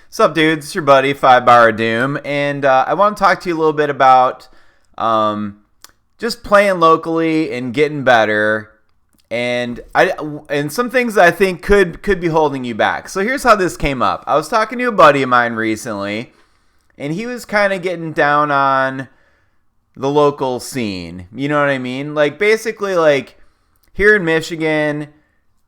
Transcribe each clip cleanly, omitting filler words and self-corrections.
What's up, dudes? It's your buddy, 5 Bar of Doom, and I want to talk to you a little bit about just playing locally and getting better, and some things that I think could be holding you back. So here's how this came up. I was talking to a buddy of mine recently, and he was kind of getting down on the local scene. You know what I mean? Like, basically, like, here in Michigan,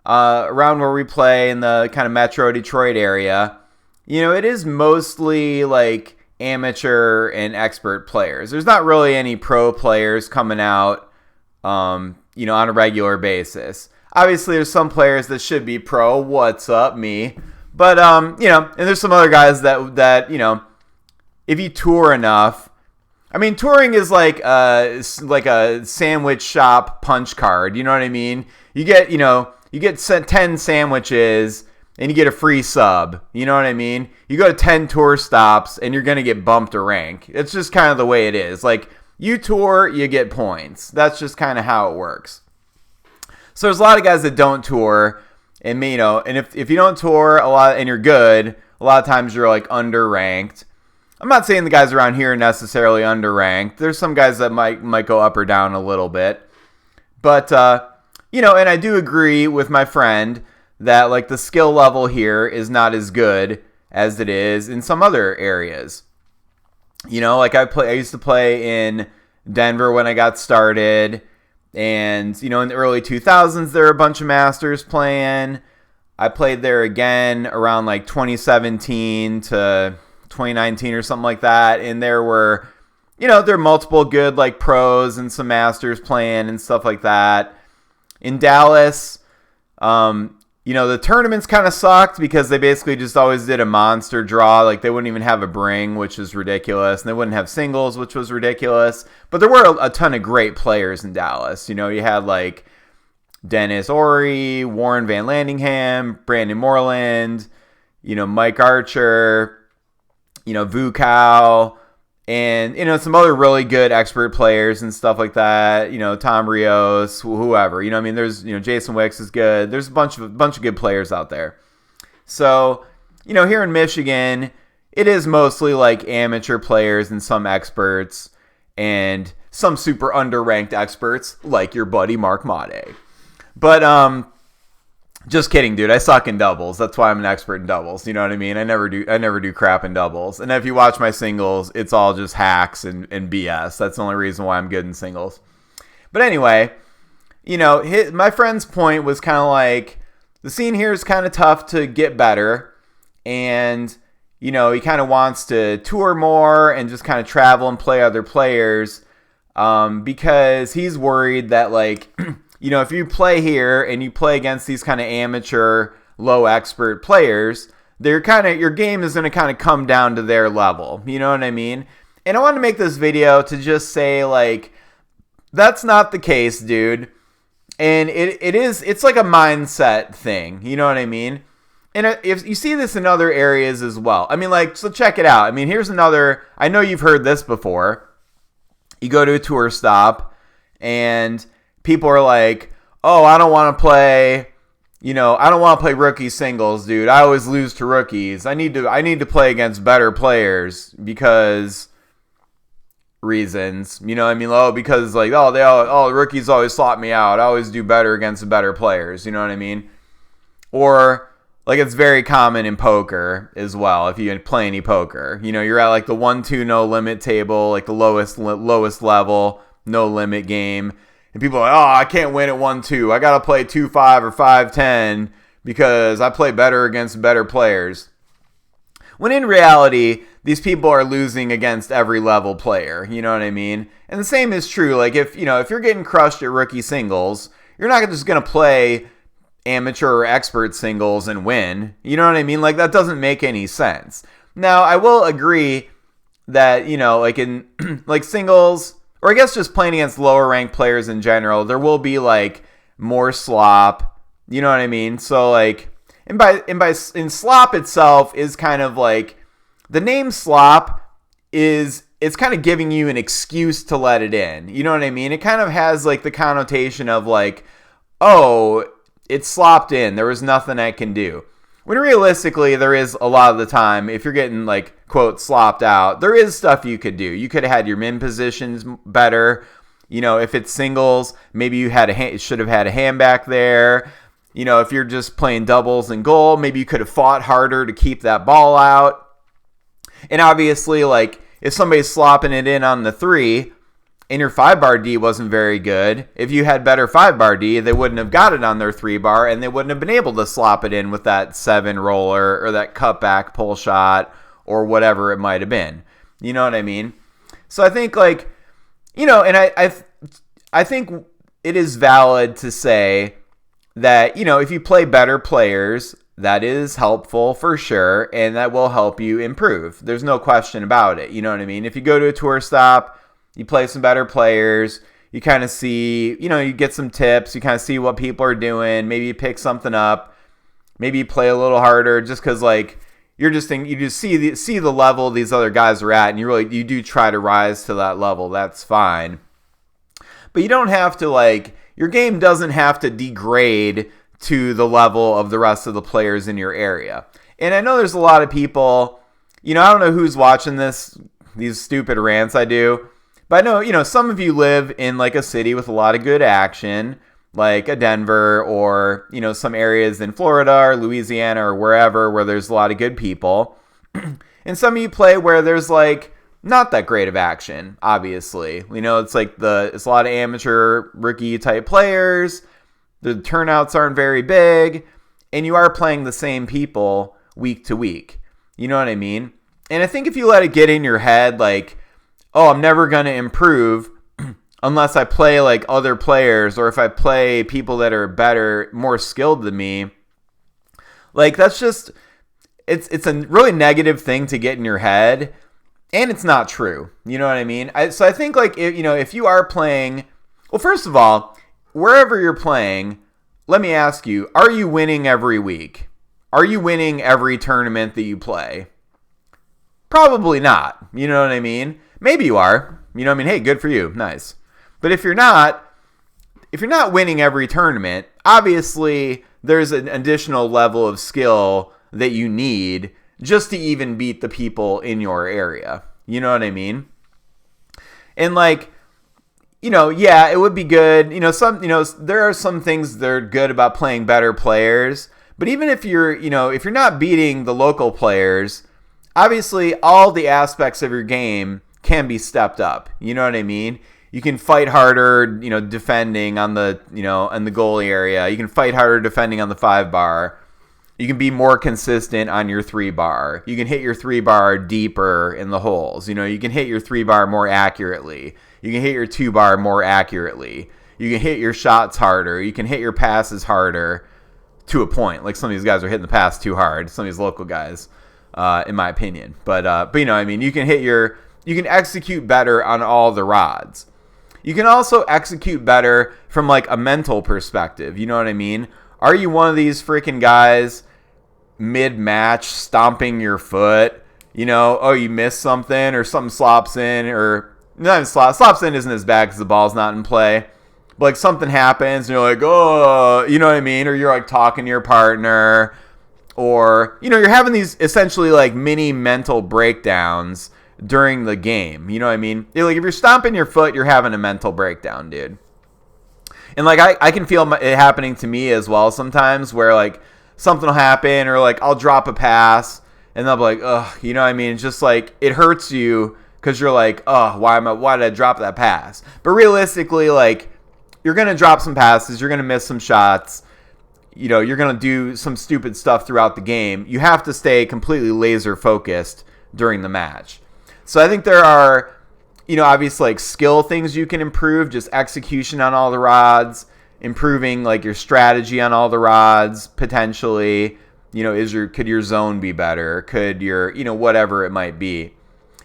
around where we play in the kind of Metro Detroit area, you know, it is mostly like amateur and expert players. There's not really any pro players coming out, on a regular basis. Obviously, there's some players that should be pro. What's up, me? But, and there's some other guys that if you tour enough, I mean, touring is like a sandwich shop punch card. You know what I mean? You get sent 10 sandwiches and you get a free sub. You know what I mean? You go to 10 tour stops and you're going to get bumped a rank. It's just kind of the way it is. Like, you tour, you get points. That's just kind of how it works. So there's a lot of guys that don't tour, and and if you don't tour a lot and you're good, a lot of times you're like underranked. I'm not saying the guys around here are necessarily underranked. There's some guys that might go up or down a little bit. But and I do agree with my friend that like the skill level here is not as good as it is in some other areas. Like I used to play in Denver when I got started, and in the early 2000s there were a bunch of masters playing. I played there again around like 2017 to 2019 or something like that, and there were multiple good like pros and some masters playing and stuff like that. In Dallas, the tournaments kind of sucked because they basically just always did a monster draw. Like, they wouldn't even have a bring, which is ridiculous. And they wouldn't have singles, which was ridiculous. But there were a ton of great players in Dallas. You had like Dennis Ori, Warren Van Landingham, Brandon Moreland, Mike Archer, Vu Cow, and some other really good expert players and stuff like that. Tom Rios, whoever. There's Jason Wicks is good. There's a bunch of good players out there. So, here in Michigan, it is mostly like amateur players and some experts and some super underranked experts like your buddy Mark Made. But just kidding, dude. I suck in doubles. That's why I'm an expert in doubles. You know what I mean? I never do crap in doubles. And if you watch my singles, it's all just hacks and BS. That's the only reason why I'm good in singles. But anyway, my friend's point was kind of like, the scene here is kind of tough to get better. And, he kind of wants to tour more and just kind of travel and play other players, because he's worried that, like, if you play here and you play against these kind of amateur, low expert players, your game is going to kind of come down to their level. You know what I mean? And I want to make this video to just say, like, that's not the case, dude. And it's like a mindset thing. You know what I mean? And if you see this in other areas as well. I mean, like, so check it out. I mean, here's another, I know you've heard this before. You go to a tour stop and people are like, oh, I don't want to play, I don't want to play rookie singles, dude. I always lose to rookies. I need to play against better players because reasons. Because like, rookies always slot me out. I always do better against the better players. You know what I mean? Or like, it's very common in poker as well. If you play any poker, you're at like the 1-2 no limit table, like the lowest level, no limit game. And people are like, oh, I can't win at 1-2. I got to play 2-5 or 5-10 because I play better against better players. When in reality, these people are losing against every level player. You know what I mean? And the same is true. Like, if you're getting crushed at rookie singles, you're not just going to play amateur or expert singles and win. You know what I mean? Like, that doesn't make any sense. Now, I will agree that, like in like singles, or I guess just playing against lower ranked players in general, there will be like more slop. You know what I mean? So like, in slop itself is kind of like, the name slop it's kind of giving you an excuse to let it in. You know what I mean? It kind of has like the connotation of like, oh, it slopped in. There was nothing I can do. When realistically, there is a lot of the time, if you're getting, like, quote, slopped out, there is stuff you could do. You could have had your min positions better. If it's singles, maybe you should have had a hand back there. If you're just playing doubles and goal, maybe you could have fought harder to keep that ball out. And obviously, like, if somebody's slopping it in on the 3 and your 5-bar D wasn't very good, if you had better 5-bar D, they wouldn't have got it on their 3-bar, and they wouldn't have been able to slop it in with that 7 roller or that cutback pull shot or whatever it might have been. You know what I mean? So I think, like, and I think it is valid to say that, if you play better players, that is helpful for sure, and that will help you improve. There's no question about it. You know what I mean? If you go to a tour stop, you play some better players, you kind of see, you get some tips, you kind of see what people are doing, maybe you pick something up, maybe you play a little harder just because, like, you just see the level these other guys are at, and you do try to rise to that level. That's fine. But you don't have to, like, your game doesn't have to degrade to the level of the rest of the players in your area. And I know there's a lot of people, I don't know who's watching these stupid rants I do, but I know, some of you live in, like, a city with a lot of good action, like a Denver or, some areas in Florida or Louisiana or wherever where there's a lot of good people. And some of you play where there's, like, not that great of action, obviously. It's like it's a lot of amateur rookie type players. The turnouts aren't very big, and you are playing the same people week to week. You know what I mean? And I think if you let it get in your head, like, oh, I'm never going to improve unless I play like other players, or if I play people that are better, more skilled than me, like, that's just, it's a really negative thing to get in your head. And it's not true. You know what I mean? So I think, like, if you are playing, well, first of all, wherever you're playing, let me ask you, are you winning every week? Are you winning every tournament that you play? Probably not. You know what I mean? Maybe you are. You know what I mean? Hey, good for you. Nice. But if you're not winning every tournament, obviously there's an additional level of skill that you need just to even beat the people in your area. You know what I mean? And, like, yeah, it would be good. There are some things that are good about playing better players. But even if you're not beating the local players, obviously all the aspects of your game can be stepped up. You know what I mean? You can fight harder, defending on the, in the goalie area. You can fight harder defending on the 5-bar. You can be more consistent on your 3-bar. You can hit your 3-bar deeper in the holes. You can hit your 3-bar more accurately. You can hit your 2-bar more accurately. You can hit your shots harder. You can hit your passes harder to a point. Like, some of these guys are hitting the pass too hard. Some of these local guys, in my opinion. But I mean, you can execute better on all the rods. You can also execute better from, like, a mental perspective. You know what I mean? Are you one of these freaking guys mid-match stomping your foot? Oh, you missed something, or something slops in, or not even slops in isn't as bad because the ball's not in play. But, like, something happens and you're like, oh, you know what I mean? Or you're, like, talking to your partner, or, you're having these essentially, like, mini mental breakdowns during the game. You know what I mean? Like, if you're stomping your foot, you're having a mental breakdown, dude. And, like, I can feel it happening to me as well sometimes, where, like, something will happen, or, like, I'll drop a pass and they'll be like, ugh, you know what I mean? It's just, like, it hurts you because you're like, oh, why did I drop that pass? But realistically, like, you're going to drop some passes, you're going to miss some shots, you're going to do some stupid stuff throughout the game. You have to stay completely laser focused during the match. So I think there are, obviously, like, skill things you can improve, just execution on all the rods, improving, like, your strategy on all the rods, potentially. Could your zone be better? Could your, whatever it might be.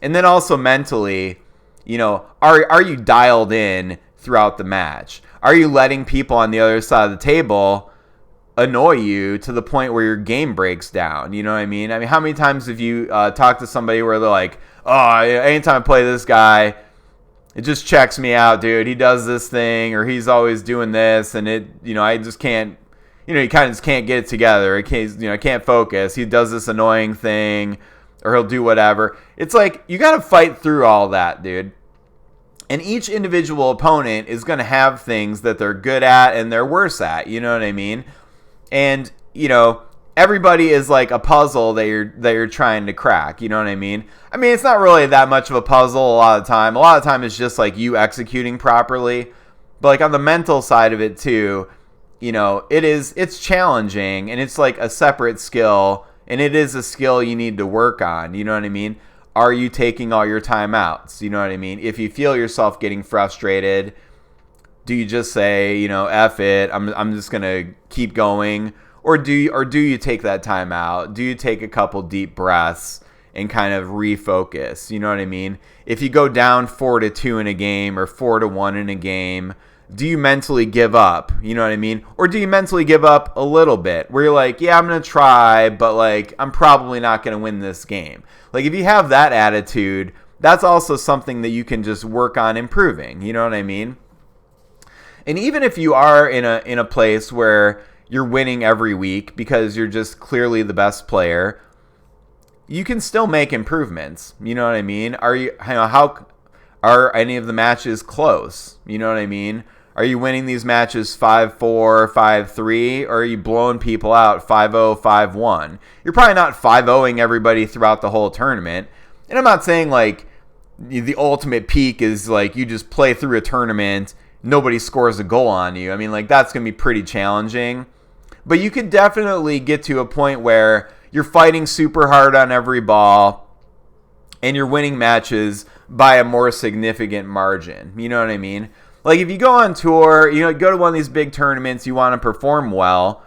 And then also mentally, are you dialed in throughout the match? Are you letting people on the other side of the table annoy you to the point where your game breaks down? You know what I mean? I mean, how many times have you talked to somebody where they're like, oh, anytime I play this guy, it just checks me out, dude. He does this thing, or he's always doing this, and I just can't, he kind of just can't get it together. He can't focus. He does this annoying thing, or he'll do whatever. It's like, you got to fight through all that, dude. And each individual opponent is going to have things that they're good at and they're worse at. You know what I mean? And, everybody is like a puzzle that you're trying to crack. You know what I mean? I mean, it's not really that much of a puzzle a lot of the time. A lot of the time it's just like you executing properly. But like on the mental side of it too, it's challenging, and it's like a separate skill, and it is a skill you need to work on. You know what I mean? Are you taking all your timeouts? You know what I mean? If you feel yourself getting frustrated, do you just say, F it, I'm just going to keep going? Or do you take that time out? Do you take a couple deep breaths and kind of refocus? You know what I mean? If you go down 4-2 in a game or 4-1 in a game, do you mentally give up? You know what I mean? Or do you mentally give up a little bit where you're like, yeah, I'm going to try, but like, I'm probably not going to win this game. Like, if you have that attitude, that's also something that you can just work on improving. You know what I mean? And even if you are in a place where you're winning every week because you're just clearly the best player, you can still make improvements. You know what I mean? How are any of the matches close? You know what I mean? Are you winning these matches 5-4, 5-3, or are you blowing people out 5-0, 5-1? You're probably not 5-0ing everybody throughout the whole tournament. And I'm not saying like the ultimate peak is like you just play through a tournament, nobody scores a goal on you. I mean, like, that's going to be pretty challenging. But you could definitely get to a point where you're fighting super hard on every ball and you're winning matches by a more significant margin. You know what I mean? Like, if you go on tour, go to one of these big tournaments, you want to perform well.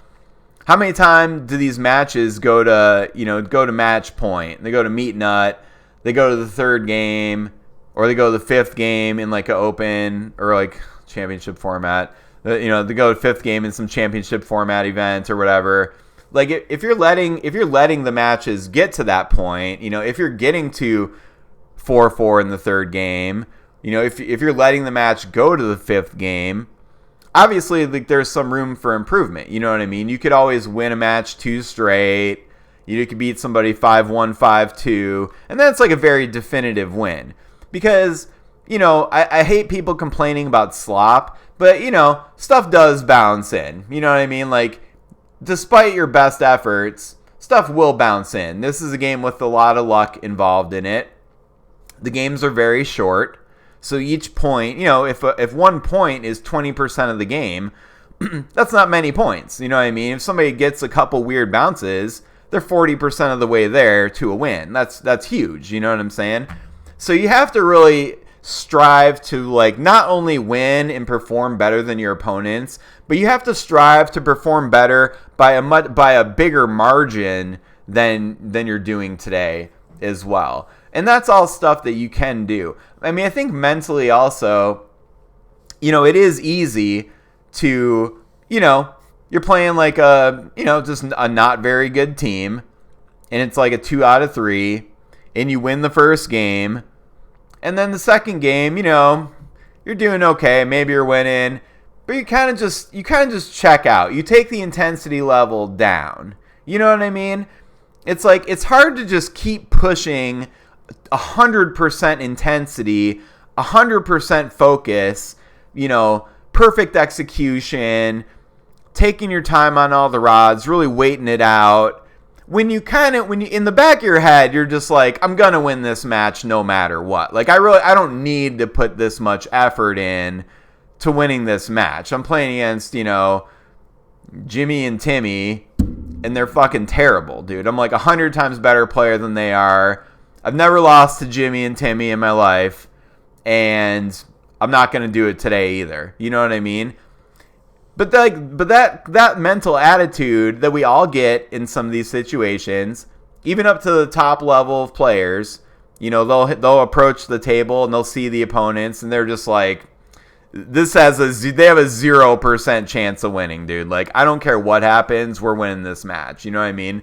How many times do these matches go to match point? They go to meat nut, they go to the third game, or they go to the fifth game in like an open or like championship format. They go to fifth game in some championship format event or whatever. Like, if you're letting the matches get to that point, if you're getting to 4-4 in the third game, if you're letting the match go to the fifth game, obviously, like, there's some room for improvement. You know what I mean? You could always win a match 2 straight. You could beat somebody 5-1, 5-2, and that's like a very definitive win. Because, I hate people complaining about slop, but, stuff does bounce in. You know what I mean? Like, despite your best efforts, stuff will bounce in. This is a game with a lot of luck involved in it. The games are very short. So each point, if 1 point is 20% of the game, that's not many points. You know what I mean? If somebody gets a couple weird bounces, they're 40% of the way there to a win. That's huge. You know what I'm saying? So you have to really strive to, like, not only win and perform better than your opponents, but you have to strive to perform better by a bigger margin than you're doing today as well. And that's all stuff that you can do. I mean, I think mentally also, it is easy to, you're playing like just a not very good team, and it's like a 2 out of 3, and you win the first game, and then the second game, you're doing okay, maybe you're winning, but you kind of just check out. You take the intensity level down. You know what I mean? It's like, it's hard to just keep pushing 100% intensity, 100% focus, perfect execution, taking your time on all the rods, really waiting it out. When you in the back of your head, you're just like, I'm going to win this match no matter what. Like, I don't need to put this much effort in to winning this match. I'm playing against, Jimmy and Timmy, and they're fucking terrible, dude. I'm like 100 times better player than they are. I've never lost to Jimmy and Timmy in my life, and I'm not going to do it today either. You know what I mean? But that mental attitude that we all get in some of these situations, even up to the top level of players, they'll approach the table and they'll see the opponents and they're just like, they have a 0% chance of winning, dude. Like, I don't care what happens, we're winning this match. You know what I mean?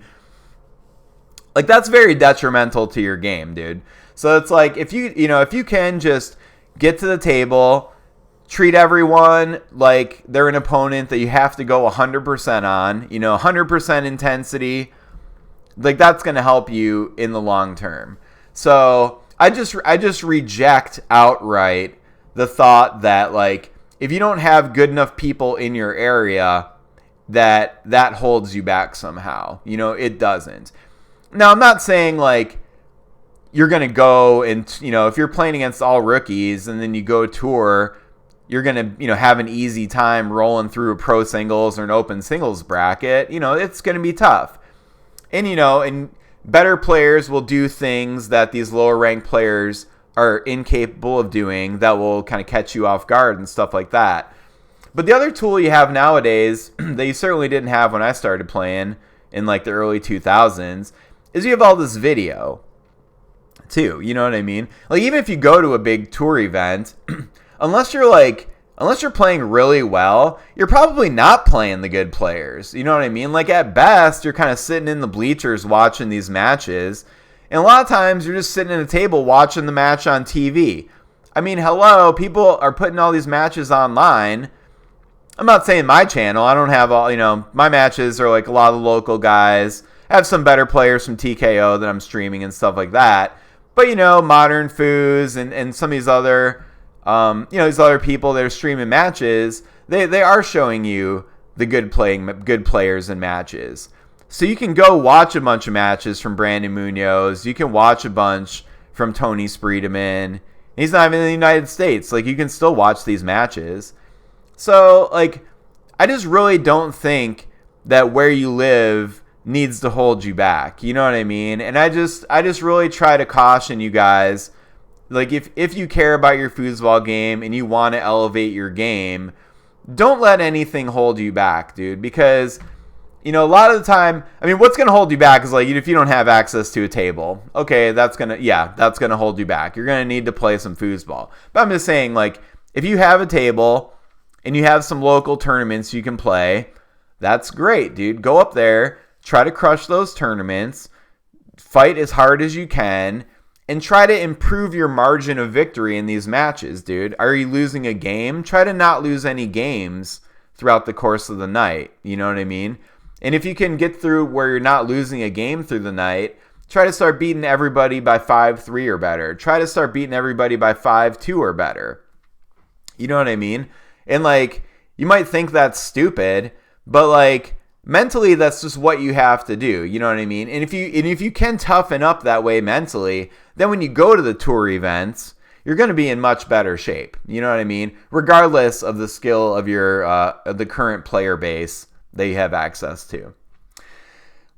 Like, that's very detrimental to your game, dude. So it's like, if you can just get to the table, treat everyone like they're an opponent that you have to go 100% on, 100% intensity. Like, that's going to help you in the long term. So I just reject outright the thought that, like, if you don't have good enough people in your area, that holds you back somehow. It doesn't. Now, I'm not saying, like, you're going to go and, if you're playing against all rookies and then you go tour, you're going to, have an easy time rolling through a pro singles or an open singles bracket. It's going to be tough. And, and better players will do things that these lower ranked players are incapable of doing that will kind of catch you off guard and stuff like that. But the other tool you have nowadays that you certainly didn't have when I started playing in like the early 2000s is you have all this video too. You know what I mean? Like, even if you go to a big tour event, unless you're playing really well, you're probably not playing the good players. You know what I mean? Like, at best, you're kind of sitting in the bleachers watching these matches. And a lot of times you're just sitting at a table watching the match on TV. I mean, hello, people are putting all these matches online. I'm not saying my channel. I don't have all, my matches are like a lot of the local guys. I have some better players from TKO that I'm streaming and stuff like that. But, Modern Foos and some of these other, these other people that are streaming matches, they are showing you the good players in matches. So you can go watch a bunch of matches from Brandon Munoz. You can watch a bunch from Tony Spreedeman. He's not even in the United States. Like, you can still watch these matches. So, like, I just really don't think that where you live needs to hold you back. You know what I mean? And I just really try to caution you guys. Like, if you care about your foosball game and you want to elevate your game, don't let anything hold you back, dude. Because, a lot of the time, I mean, what's going to hold you back is, like, if you don't have access to a table. Okay, that's going to hold you back. You're going to need to play some foosball. But I'm just saying, like, if you have a table and you have some local tournaments you can play, that's great, dude. Go up there, try to crush those tournaments, fight as hard as you can, and try to improve your margin of victory in these matches, dude. Are you losing a game? Try to not lose any games throughout the course of the night. You know what I mean? And if you can get through where you're not losing a game through the night, try to start beating everybody by 5-3 or better. Try to start beating everybody by 5-2 or better. You know what I mean? And, like, you might think that's stupid, but, like, mentally that's just what you have to do. You know what I mean? And if you can toughen up that way mentally, then when you go to the tour events, you're going to be in much better shape. You know what I mean? Regardless of the skill of your of the current player base that you have access to.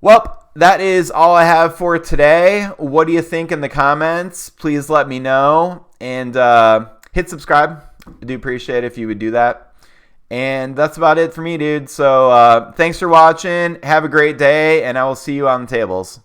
Well, that is all I have for today. What do you think in the comments? Please let me know. And hit subscribe. I do appreciate it if you would do that. And that's about it for me, dude. So thanks for watching. Have a great day, and I will see you on the tables.